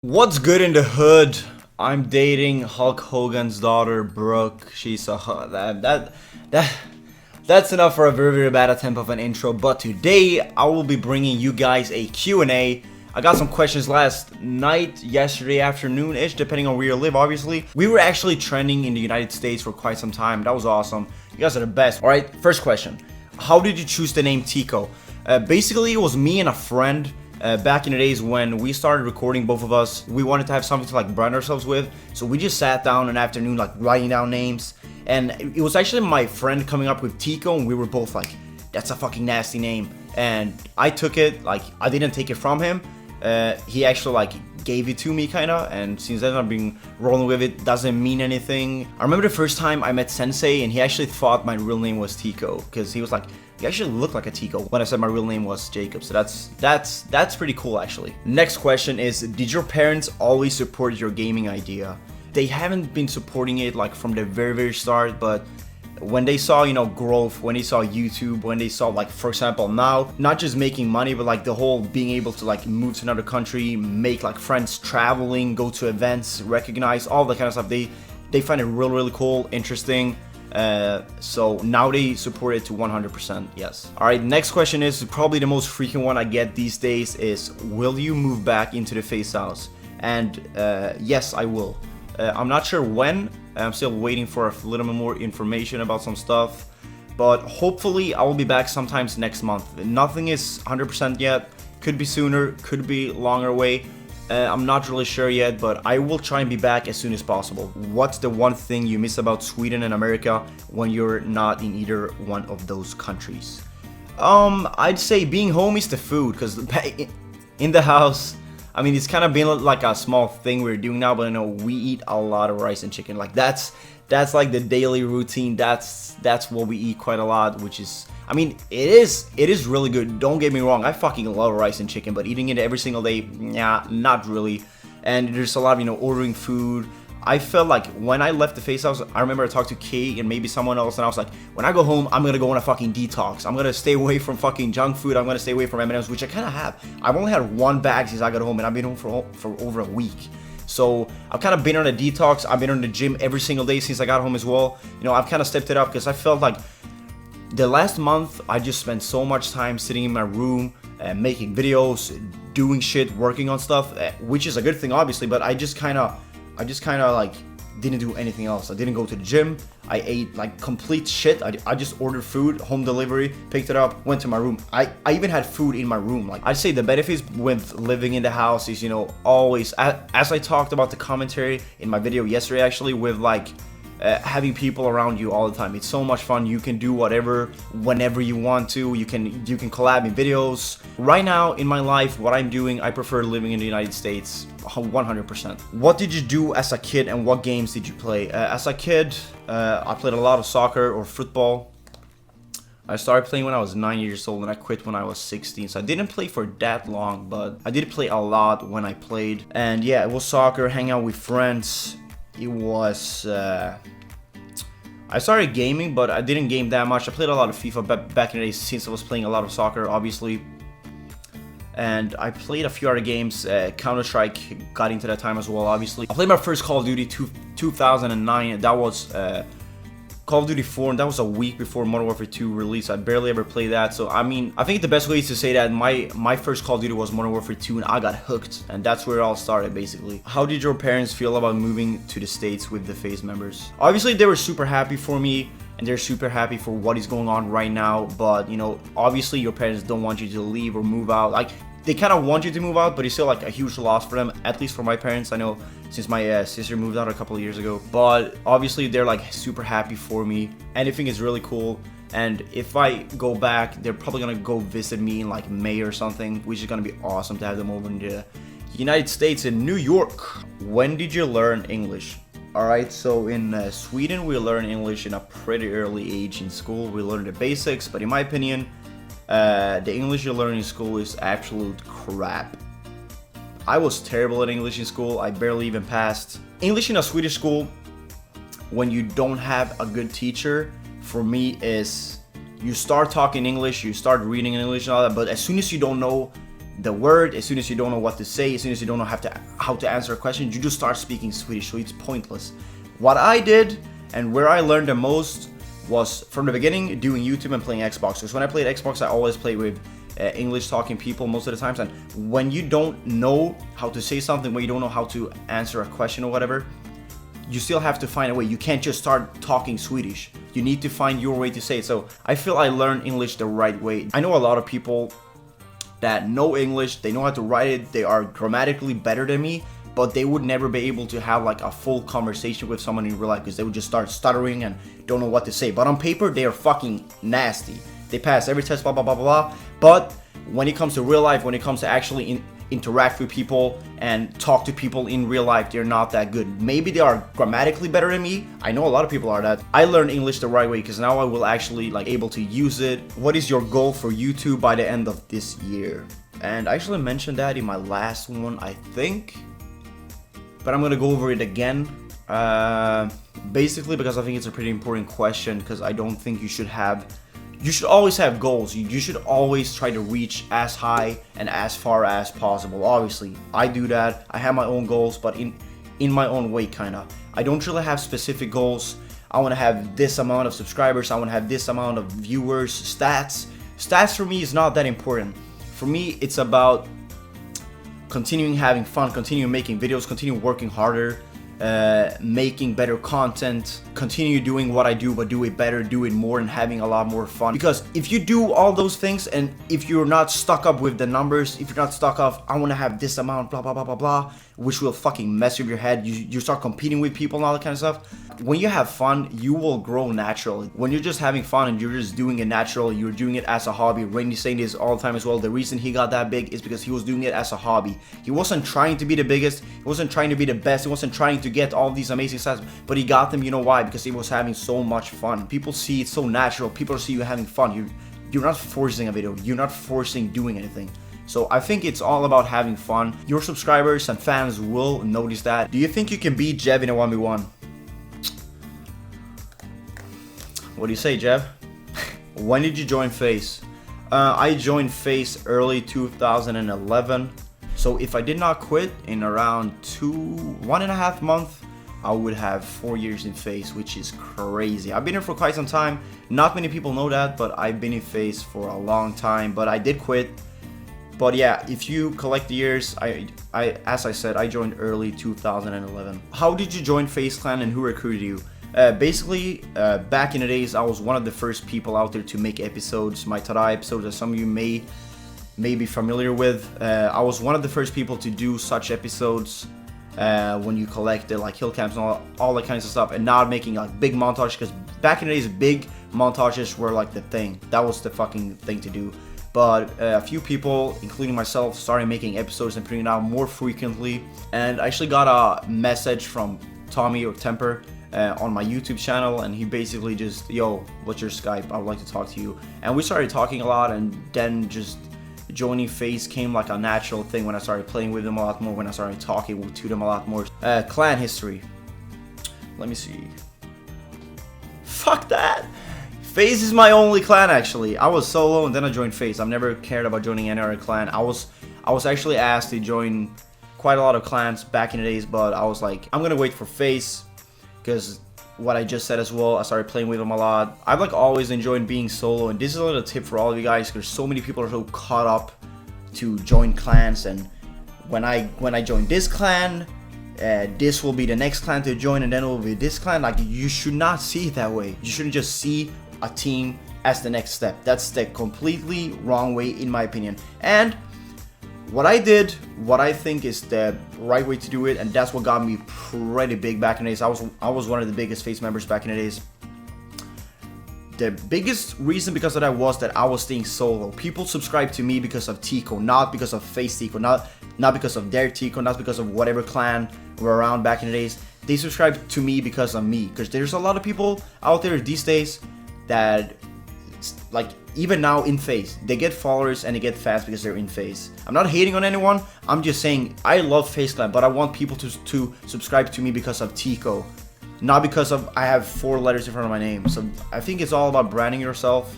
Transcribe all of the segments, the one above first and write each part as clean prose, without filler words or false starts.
What's good in the hood? I'm dating Hulk Hogan's daughter, Brooke. She's a that's enough for a very bad attempt of an intro. But today I will be bringing you guys a Q&A. I got some questions last night, yesterday afternoon-ish, depending on where you live. Obviously, we were actually trending in the United States for quite some time. That was awesome. You guys are the best. All right, first question: how did you choose the name Teeqo? Basically, it was me and a friend. Back in the days when we started recording, both of us, we wanted to have something to like brand ourselves with. So we just sat down an afternoon like writing down names. And it was actually my friend coming up with Teeqo, and we were both like, that's a fucking nasty name. And I took it, like I didn't take it from him. He actually like gave it to me kinda, and since then I've been rolling with it. Doesn't mean anything. I remember the first time I met Sensei and he actually thought my real name was Teeqo, because he was like, you actually look like a Teeqo, when I said my real name was Jacob. So that's pretty cool actually. Next question is, did your parents always support your gaming idea? They haven't been supporting it like from the very start, but when they saw, you know, growth, when they saw YouTube, when they saw, like, for example, now, not just making money, but like the whole being able to like move to another country, make like friends, traveling, go to events, recognize, all that kind of stuff, they find it really cool, interesting. So now they support it to 100%, yes. Alright, next question is probably the most frequent one I get these days is, will you move back into the FaZe House? And yes, I will. I'm not sure when. I'm still waiting for a little bit more information about some stuff, but hopefully I will be back sometimes next month. Nothing is 100% yet. Could be sooner, could be longer away. I'm not really sure yet, but I will try and be back as soon as possible. What's the one thing you miss about Sweden and America when you're not in either one of those countries? I'd say being home is the food, because in the house, I mean, it's kind of been like a small thing we're doing now, but I know we eat a lot of rice and chicken. Like that's like the daily routine. That's what we eat quite a lot, which is, I mean, it is really good. Don't get me wrong, I fucking love rice and chicken, but eating it every single day, yeah, not really. And there's a lot of, you know, ordering food. I felt like when I left the FaZe House, I remember I talked to Kate and maybe someone else, and I was like, when I go home, I'm gonna go on a fucking detox. I'm gonna stay away from fucking junk food. I'm gonna stay away from M&Ms, which I kind of have. I've only had one bag since I got home, and I've been home for over a week. So I've kind of been on a detox. I've been on the gym every single day since I got home as well. You know, I've kind of stepped it up because I felt like the last month I just spent so much time sitting in my room, making videos, doing shit, working on stuff, which is a good thing obviously, but I just kind of like didn't do anything else. I didn't go to the gym. I ate like complete shit. I just ordered food, home delivery, picked it up, went to my room. I even had food in my room. Like, I'd say the benefits with living in the house is, you know, always, as I talked about the commentary in my video yesterday actually, with like having people around you all the time. It's so much fun. You can do whatever, whenever you want to. You can collab in videos. Right now in my life, what I'm doing, I prefer living in the United States 100%. What did you do as a kid and what games did you play? As a kid, I played a lot of soccer or football. I started playing when I was 9 years old and I quit when I was 16. So I didn't play for that long, but I did play a lot when I played. And yeah, it was soccer, hang out with friends. It was, I started gaming, but I didn't game that much. I played a lot of FIFA back in the days since I was playing a lot of soccer, obviously. And I played a few other games. Counter-Strike got into that time as well, obviously. I played my first Call of Duty 2009. That was Call of Duty 4, and that was a week before Modern Warfare 2 release. I barely ever played that. So, I mean, I think the best way is to say that my first Call of Duty was Modern Warfare 2, and I got hooked. And that's where it all started, basically. How did your parents feel about moving to the States with the FaZe members? Obviously, they were super happy for me, and they're super happy for what is going on right now. But, you know, obviously your parents don't want you to leave or move out. Like, they kind of want you to move out, but it's still like a huge loss for them, at least for my parents. I know since my sister moved out a couple of years ago, but obviously they're like super happy for me. Anything is really cool. And if I go back, they're probably gonna go visit me in like May or something, which is gonna be awesome to have them over in the United States, in New York. When did you learn English? Alright, so in Sweden we learn English in a pretty early age in school. We learn the basics, but in my opinion, the English you learn in school is absolute crap. I was terrible at English in school. I barely even passed. English in a Swedish school, when you don't have a good teacher, for me is you start talking English, you start reading in English and all that, but as soon as you don't know the word, as soon as you don't know what to say, as soon as you don't know how to answer a question, you just start speaking Swedish, so it's pointless. What I did, and where I learned the most, was from the beginning doing YouTube and playing Xbox. Because when I played Xbox, I always played with English talking people most of the times, and when you don't know how to say something, when you don't know how to answer a question or whatever, you still have to find a way. You can't just start talking Swedish. You need to find your way to say it. So I feel I learned English the right way. I know a lot of people that know English, they know how to write it, they are grammatically better than me, but they would never be able to have like a full conversation with someone in real life because they would just start stuttering and don't know what to say. But on paper, they are fucking nasty. They pass every test, blah, blah, blah, blah, blah. But when it comes to real life, when it comes to actually interact with people and talk to people in real life, they're not that good. Maybe they are grammatically better than me. I know a lot of people are that. I learned English the right way because now I will actually like able to use it. What is your goal for YouTube by the end of this year? And I actually mentioned that in my last one, I think, but I'm gonna go over it again. Basically because I think it's a pretty important question, because I don't think you should always have goals. You should always try to reach as high and as far as possible. Obviously, I do that. I have my own goals, but in my own way, kind of. I don't really have specific goals. I want to have this amount of subscribers. I want to have this amount of viewers. Stats for me is not that important. For me, it's about continuing having fun, continuing making videos, continue working harder, making better content, continue doing what I do, but do it better, do it more, and having a lot more fun. Because if you do all those things, and if you're not stuck up with the numbers, if you're not stuck up, I want to have this amount, blah, blah, blah, blah, blah, which will fucking mess with your head. You start competing with people and all that kind of stuff. When you have fun, you will grow naturally. When you're just having fun and you're just doing it naturally, you're doing it as a hobby. Randy's saying this all the time as well. The reason he got that big is because he was doing it as a hobby. He wasn't trying to be the biggest. He wasn't trying to be the best. He wasn't trying to get all these amazing stats, but he got them. You know why? Because he was having so much fun. People see it so natural. People see you having fun. You're not forcing a video. You're not forcing doing anything. So I think it's all about having fun. Your subscribers and fans will notice that. Do you think you can beat Jev in a 1v1? What do you say, Jev? When did you join FaZe? I joined FaZe early 2011. So if I did not quit in around 1.5 months, I would have 4 years in FaZe, which is crazy. I've been here for quite some time. Not many people know that, but I've been in FaZe for a long time. But I did quit. But yeah, if you collect the years, as I said, I joined early 2011. How did you join FaZe Clan and who recruited you? Basically, back in the days, I was one of the first people out there to make episodes, my Tada episodes, that some of you may be familiar with. I was one of the first people to do such episodes when you collected like hill camps and all that kinds of stuff, and not making like big montage, because back in the days, big montages were like the thing. That was the fucking thing to do. But a few people, including myself, started making episodes and putting it out more frequently. And I actually got a message from Tommy or Temper on my YouTube channel, and he basically just, yo, what's your Skype? I would like to talk to you. And we started talking a lot, and then just joining FaZe came like a natural thing when I started playing with them a lot more, when I started talking to them a lot more. Clan history. Let me see. Fuck that! FaZe is my only clan, actually. I was solo and then I joined FaZe. I've never cared about joining any other clan. I was actually asked to join quite a lot of clans back in the days, but I was like, I'm gonna wait for FaZe, because what I just said as well, I started playing with them a lot. I've like always enjoyed being solo, and this is a little tip for all of you guys, because so many people are so caught up to join clans, and when I join this clan, this will be the next clan to join, and then it will be this clan. Like, you should not see it that way. You shouldn't just see a team as the next step. That's the completely wrong way, in my opinion. And what I did, what I think is the right way to do it, and that's what got me pretty big back in the days. I was one of the biggest FaZe members back in the days. The biggest reason because of that was that I was staying solo. People subscribed to me because of Teeqo, not because of FaZe Teeqo, not because of their Teeqo, not because of whatever clan were around back in the days. They subscribed to me because of me, because there's a lot of people out there these days that, like, even now in FaZe, they get followers and they get fans because they're in FaZe. I'm not hating on anyone. I'm just saying I love FaZe Clan, but I want people to subscribe to me because of Teeqo, not because of I have 4 letters in front of my name. So I think it's all about branding yourself.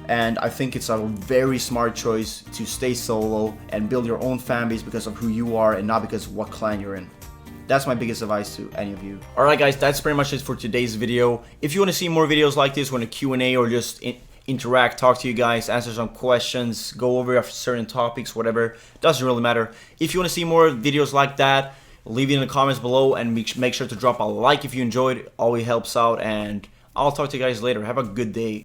and I think it's a very smart choice to stay solo and build your own fan base because of who you are and not because of what clan you're in. That's my biggest advice to any of you. Alright guys, that's pretty much it for today's video. If you want to see more videos like this, want a Q&A or just interact, talk to you guys, answer some questions, go over certain topics, whatever, doesn't really matter. If you want to see more videos like that, leave it in the comments below and make sure to drop a like if you enjoyed. Always helps out, and I'll talk to you guys later. Have a good day.